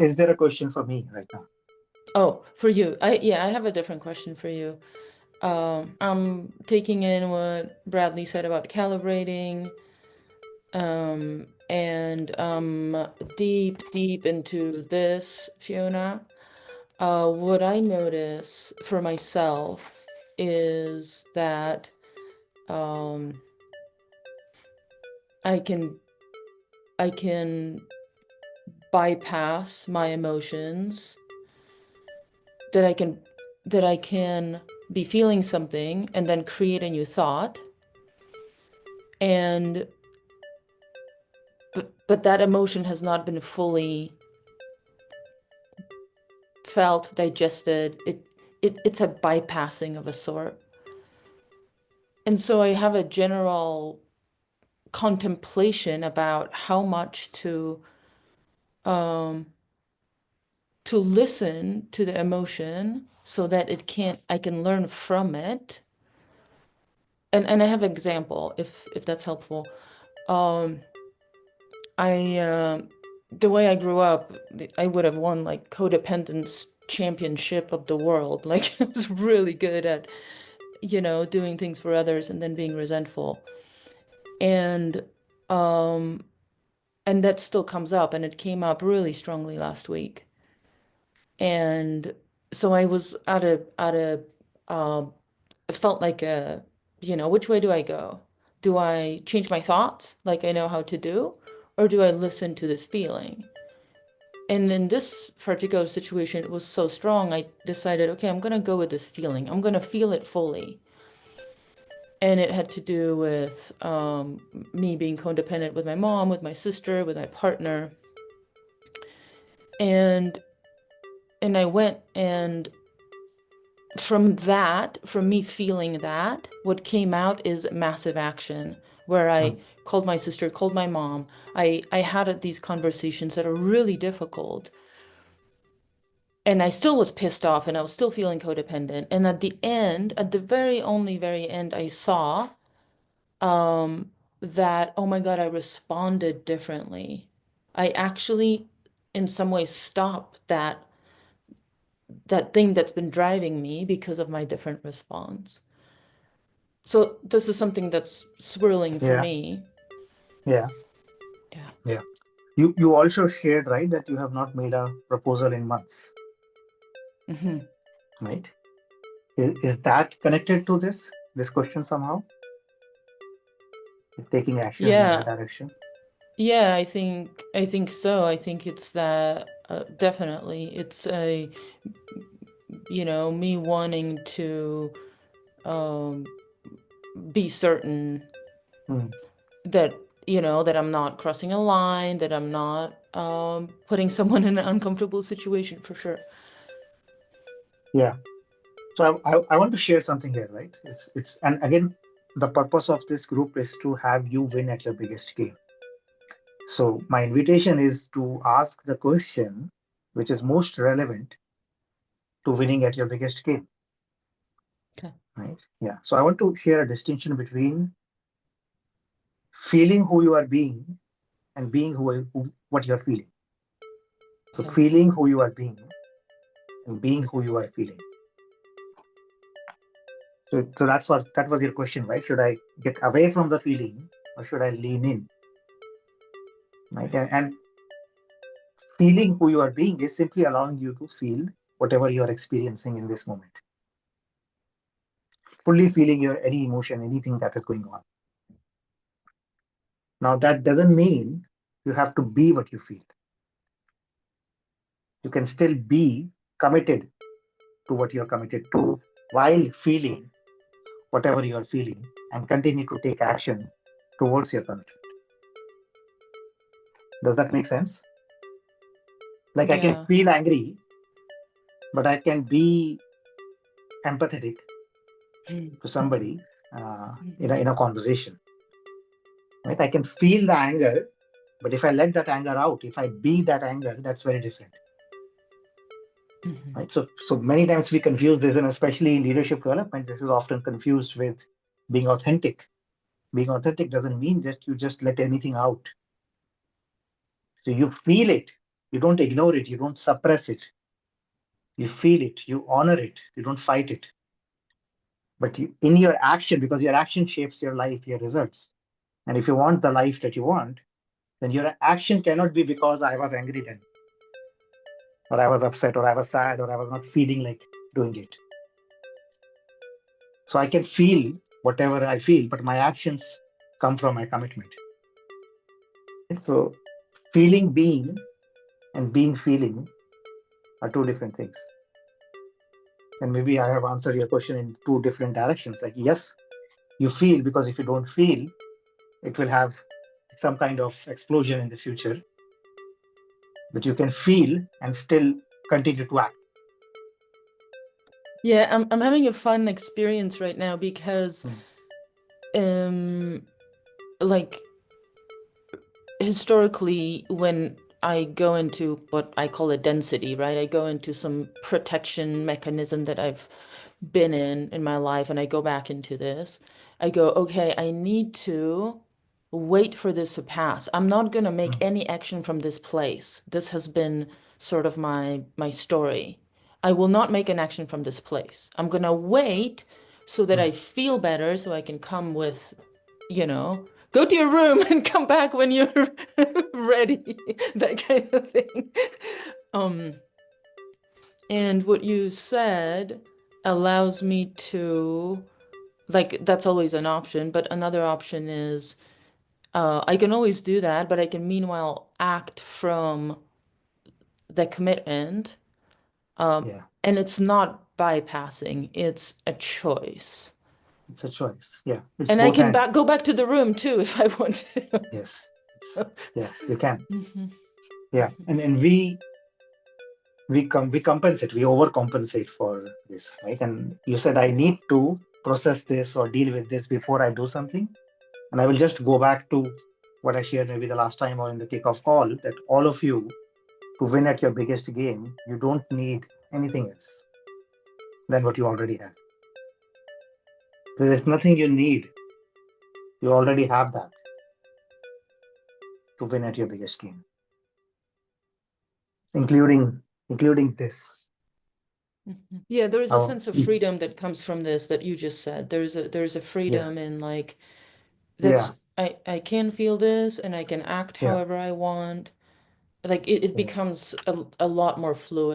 Is there a question for me right now? Oh, for you. I have a different question for you. I'm taking in what Bradley said about calibrating, and deep into this, Fiona. What I notice for myself is that um, I can I can bypass my emotions, that I can be feeling something and then create a new thought, and but that emotion has not been fully felt, digested. It's a bypassing of a sort. And so I have a general contemplation about how much um to listen to the emotion so that I can learn from it. And I have an example, if that's helpful. Um I the way I grew up, I would have won like codependence championship of the world. Like I was really good at, doing things for others and then being resentful. And um and that still comes up, and it came up really strongly last week. And so I was um it felt like which way do I go? Do I change my thoughts like I know how to do, or do I listen to this feeling? And in this particular situation, it was so strong, I decided, okay, I'm gonna go with this feeling. I'm gonna feel it fully. And it had to do with me being codependent with my mom, with my sister, with my partner. And I went, and from me feeling that, what came out is massive action, where I Mm. called my sister, called my mom. I had these conversations that are really difficult. And I still was pissed off, and I was still feeling codependent. And at the end, at the very end, I saw that, oh my God, I responded differently. I actually, in some ways, stopped that thing that's been driving me because of my different response. So this is something that's swirling for Yeah, me. yeah, Yeah. yeah. You also shared, right, that you have not made a proposal in months, Hmm. right? Is that connected to this question somehow? Taking actions in that Yeah. direction? Yeah, I think so. I think it's that, definitely. It's me wanting to um be certain Mm. that, that I'm not crossing a line, that I'm not putting someone in an uncomfortable situation, for sure. Yeah. So I want to share something here, right? It's and again, the purpose of this group is to have you win at your biggest game. So my invitation is to ask the question which is most relevant to winning at your biggest game, Okay. right? Yeah. So I want to share a distinction between feeling who you are being and being what you are feeling. So Okay. feeling who you are being and being who you are feeling. So that was your question, right? Should I get away from the feeling or should I lean in? Right. And feeling who you are being is simply allowing you to feel whatever you are experiencing in this moment, fully feeling your any emotion, anything that is going on. Now, that doesn't mean you have to be what you feel. You can still be committed to what you're committed to while feeling whatever you are feeling and continue to take action towards your commitment. Does that make sense? Like I can Yeah. feel angry, but I can be empathetic to somebody in a conversation. Right? I can feel the anger, but if I let that anger out, if I be that anger, that's very different. Mhm. Right? So many times we confuse this, and especially in leadership development, this is often confused with being authentic. Being authentic doesn't mean just you just let anything out. So you feel it, You don't ignore it, you don't suppress it. You feel it, you honor it, you don't fight it. But you, in your action, because your action shapes your life, your results. And if you want the life that you want, then your action cannot be because I was angry then, or I was upset, or I was sad, or I was not feeling like doing it. So I can feel whatever I feel, but my actions come from my commitment. So feeling being and being feeling are two different things. And maybe I have answered your question in two different directions. Like, yes, you feel because if you don't feel, it will have some kind of explosion in the future, but you can feel and still continue to act. Yeah, I'm having a fun experience right now because Mm, um like historically, when I go into what I call a density, right? I go into some protection mechanism that I've been in my life, and I go back into this. I go, okay, I need to wait for this to pass. I'm not gonna make mm, any action from this place. This has been sort of my story. I will not make an action from this place. I'm gonna wait so that I mm. feel better, so I can come with, you know, go to your room and come back when you're ready, that kind of thing. Um, and what you said allows me to, like, that's always an option, but another option is I can always do that, but I can meanwhile act from the commitment. Yeah, And it's not bypassing, it's a choice. it's a choice. Yeah, it's And I both can and. go back to the room too if I want to. Yes, yeah, you can. Mhm. Yeah, and we compensate, we overcompensate for this, right? And you said I need to process this or deal with this before I do something. And I will just go back to what I shared maybe the last time or in the kickoff call, that all of you, to win at your biggest game, you don't need anything else than what you already have. There is nothing you need. You already have that to win at your biggest game, including this. Mhm. Yeah, there is a How, sense of freedom that comes from this that you just said. There's a yeah, freedom in like yeah, that's I can feel this and I can act yeah, however I want. Like it yeah. becomes a lot more fluid.